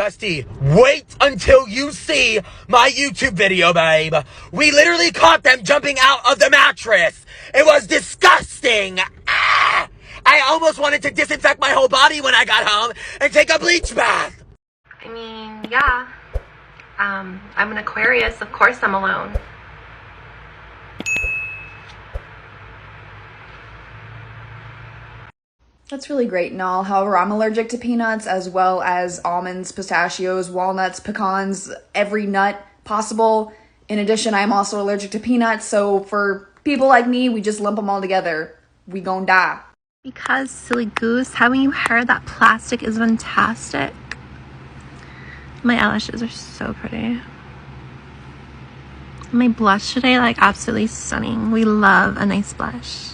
Bestie, wait until you see my YouTube video, babe. We literally caught them jumping out of the mattress. It was disgusting. Ah! I almost wanted to disinfect my whole body when I got home and take a bleach bath. I mean, yeah. I'm an Aquarius. Of course I'm alone. That's really great and all. However, I'm allergic to peanuts as well as almonds, pistachios, walnuts, pecans, every nut possible. In addition, I'm also allergic to peanuts, so for people like me, we just lump them all together. We gon' die. Because, silly goose, haven't you heard that plastic is fantastic? My eyelashes are so pretty. My blush today, like, absolutely stunning. We love a nice blush.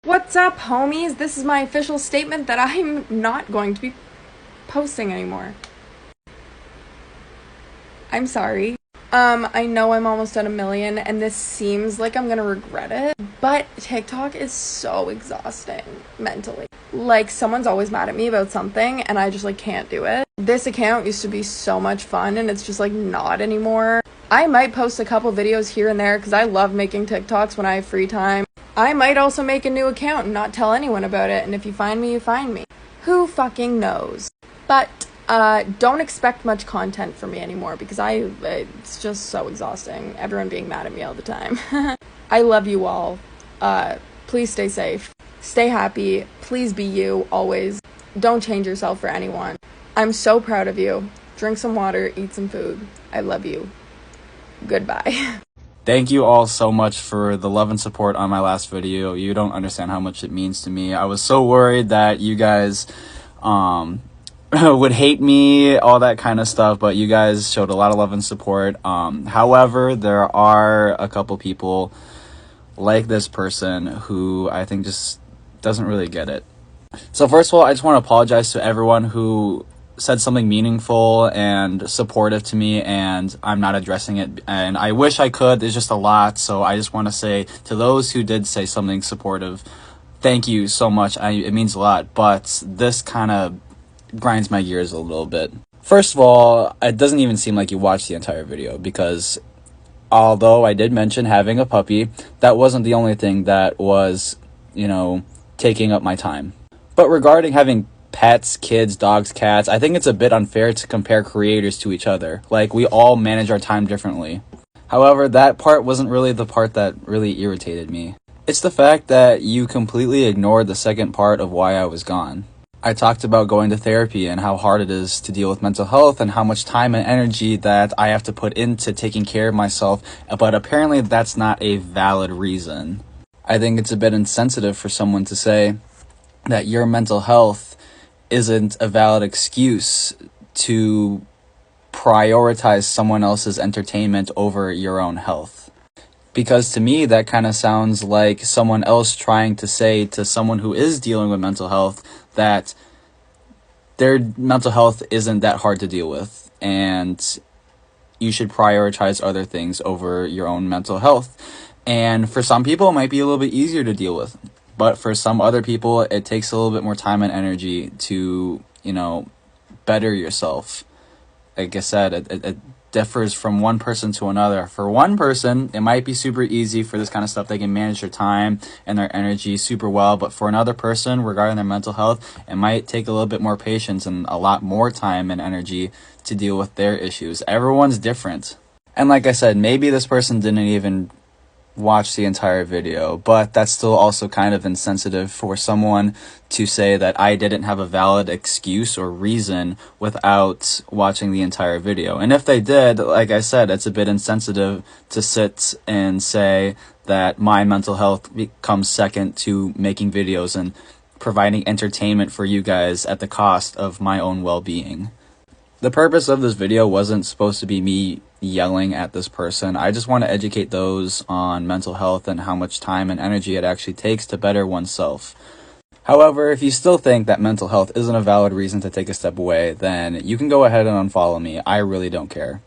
What's up, homies? This is my official statement that I'm not going to be posting anymore. I'm sorry. I know I'm almost at 1 million, and this seems like I'm gonna regret it, but TikTok is so exhausting mentally. Like, someone's always mad at me about something, and I just, like, can't do it. This account used to be so much fun, and it's just, like, not anymore. I might post a couple videos here and there, because I love making TikToks when I have free time. I might also make a new account and not tell anyone about it, and if you find me, you find me. Who fucking knows? But, don't expect much content from me anymore, because it's just so exhausting. Everyone being mad at me all the time. I love you all. Please stay safe. Stay happy. Please be you, always. Don't change yourself for anyone. I'm so proud of you. Drink some water, eat some food. I love you. Goodbye. Thank you all so much for the love and support on my last video. You don't understand how much it means to me. I was so worried that you guys would hate me, all that kind of stuff, but you guys showed a lot of love and support. However, there are a couple people like this person who I think just doesn't really get it. So first of all, I just want to apologize to everyone who said something meaningful and supportive to me and I'm not addressing it, and I wish I could. There's just a lot, so I just want to say to those who did say something supportive, thank you so much. It means a lot, but this kind of grinds my gears a little bit. First of all, it doesn't even seem like you watched the entire video, because although I did mention having a puppy, that wasn't the only thing that was, taking up my time. But regarding having pets, kids, dogs, cats, I think it's a bit unfair to compare creators to each other. Like, we all manage our time differently. However, that part wasn't really the part that really irritated me. It's the fact that you completely ignored the second part of why I was gone. I talked about going to therapy and how hard it is to deal with mental health and how much time and energy that I have to put into taking care of myself, but apparently that's not a valid reason. I think it's a bit insensitive for someone to say that your mental health isn't a valid excuse to prioritize someone else's entertainment over your own health. Because to me, that kind of sounds like someone else trying to say to someone who is dealing with mental health that their mental health isn't that hard to deal with, and you should prioritize other things over your own mental health. And for some people, it might be a little bit easier to deal with. But for some other people, it takes a little bit more time and energy to, better yourself. Like I said, it differs from one person to another. For one person, it might be super easy for this kind of stuff. They can manage their time and their energy super well. But for another person, regarding their mental health, it might take a little bit more patience and a lot more time and energy to deal with their issues. Everyone's different. And like I said, maybe this person didn't even watch the entire video, but that's still also kind of insensitive for someone to say that I didn't have a valid excuse or reason without watching the entire video. And if they did, like I said, it's a bit insensitive to sit and say that my mental health comes second to making videos and providing entertainment for you guys at the cost of my own well-being. The purpose of this video wasn't supposed to be me yelling at this person. I just want to educate those on mental health and how much time and energy it actually takes to better oneself. However, if you still think that mental health isn't a valid reason to take a step away, then you can go ahead and unfollow me. I really don't care.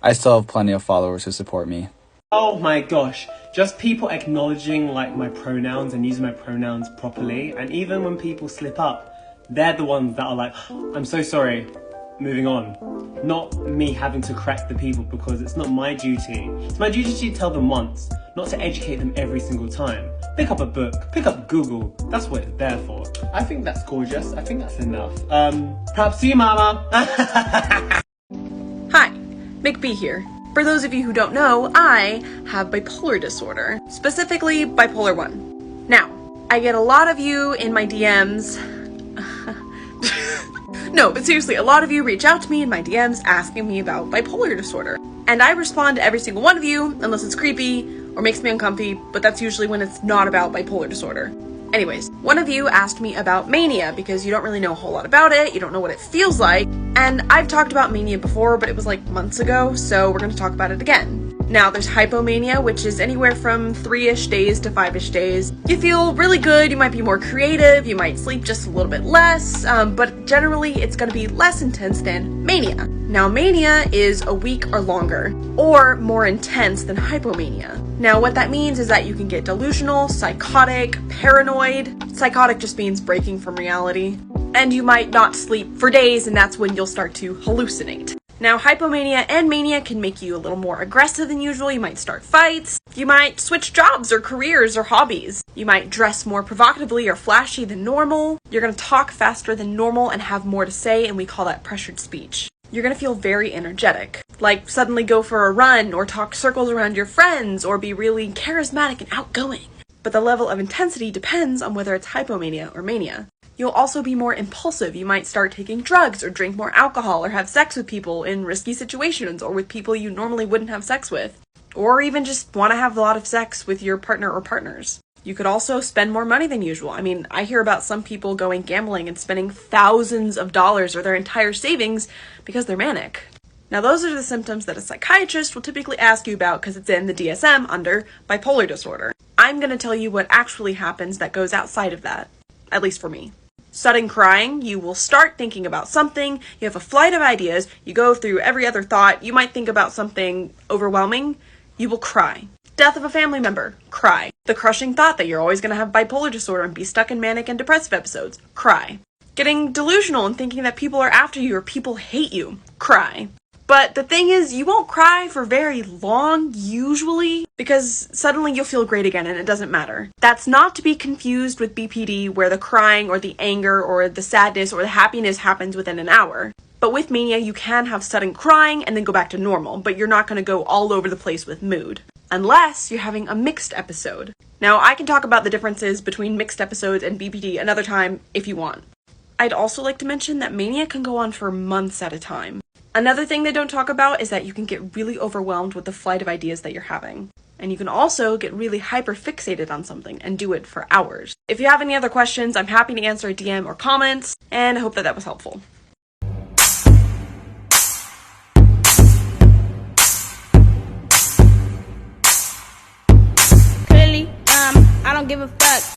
I still have plenty of followers who support me. Oh my gosh, just people acknowledging my pronouns and using my pronouns properly, and even when people slip up, they're the ones that are like, I'm so sorry, moving on. Not me having to correct the people, because it's not my duty. It's my duty to tell them once, not to educate them every single time. Pick up a book, pick up Google, that's what it's there for. I think that's gorgeous, I think that's enough. Props to you, mama. Hi, McB here. For those of you who don't know, I have bipolar disorder, specifically bipolar 1. Now, I get a lot of you in my DMs. No, but seriously, a lot of you reach out to me in my DMs asking me about bipolar disorder. And I respond to every single one of you, unless it's creepy or makes me uncomfy, but that's usually when it's not about bipolar disorder. Anyways, one of you asked me about mania because you don't really know a whole lot about it, you don't know what it feels like, and I've talked about mania before, but it was like months ago, so we're gonna talk about it again. Now, there's hypomania, which is anywhere from 3-ish days to 5-ish days. You feel really good, you might be more creative, you might sleep just a little bit less, but generally it's gonna be less intense than mania. Now, mania is a week or longer, or more intense than hypomania. Now, what that means is that you can get delusional, psychotic, paranoid. Psychotic just means breaking from reality. And you might not sleep for days, and that's when you'll start to hallucinate. Now, hypomania and mania can make you a little more aggressive than usual. You might start fights. You might switch jobs or careers or hobbies. You might dress more provocatively or flashy than normal. You're going to talk faster than normal and have more to say, and we call that pressured speech. You're going to feel very energetic, like suddenly go for a run or talk circles around your friends or be really charismatic and outgoing. But the level of intensity depends on whether it's hypomania or mania. You'll also be more impulsive. You might start taking drugs or drink more alcohol or have sex with people in risky situations or with people you normally wouldn't have sex with. Or even just want to have a lot of sex with your partner or partners. You could also spend more money than usual. I mean, I hear about some people going gambling and spending thousands of dollars or their entire savings because they're manic. Now, those are the symptoms that a psychiatrist will typically ask you about because it's in the DSM under bipolar disorder. I'm going to tell you what actually happens that goes outside of that, at least for me. Sudden crying, you will start thinking about something, you have a flight of ideas, you go through every other thought, you might think about something overwhelming, you will cry. Death of a family member, cry. The crushing thought that you're always going to have bipolar disorder and be stuck in manic and depressive episodes, cry. Getting delusional and thinking that people are after you or people hate you, cry. But the thing is, you won't cry for very long, usually, because suddenly you'll feel great again and it doesn't matter. That's not to be confused with BPD, where the crying or the anger or the sadness or the happiness happens within an hour. But with mania, you can have sudden crying and then go back to normal, but you're not going to go all over the place with mood. Unless you're having a mixed episode. Now, I can talk about the differences between mixed episodes and BPD another time if you want. I'd also like to mention that mania can go on for months at a time. Another thing they don't talk about is that you can get really overwhelmed with the flight of ideas that you're having. And you can also get really hyper-fixated on something and do it for hours. If you have any other questions, I'm happy to answer a DM or comments, and I hope that was helpful. Clearly, I don't give a fuck.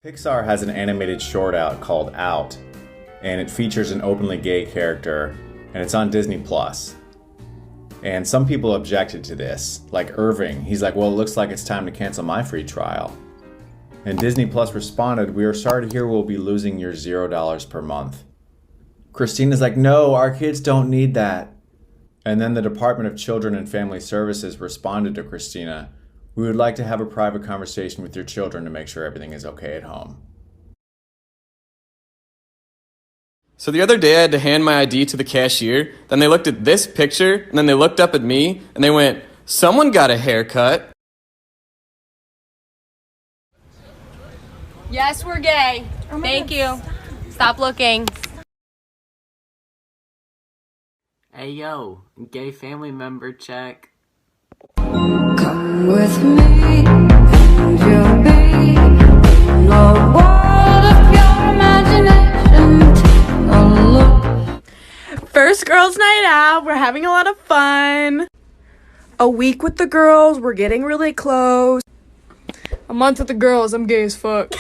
Pixar has an animated short out called Out, and it features an openly gay character, and it's on Disney Plus. And some people objected to this, like Irving. He's like, well, it looks like it's time to cancel my free trial. And Disney Plus responded, we are sorry to hear we'll be losing your $0 per month. Christina's like, no, our kids don't need that. And then the Department of Children and Family Services responded to Christina, we would like to have a private conversation with your children to make sure everything is okay at home. So the other day I had to hand my ID to the cashier, then they looked at this picture, and then they looked up at me, and they went, someone got a haircut. Yes, we're gay. Thank you. Stop looking. Hey yo, gay family member check. Come with me, and you'll be in a world of pure imagination. Take a look. First girls' night out, we're having a lot of fun. A week with the girls, we're getting really close. A month with the girls, I'm gay as fuck.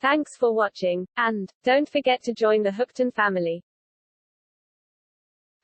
Thanks for watching, and don't forget to join the HOOKTIN family.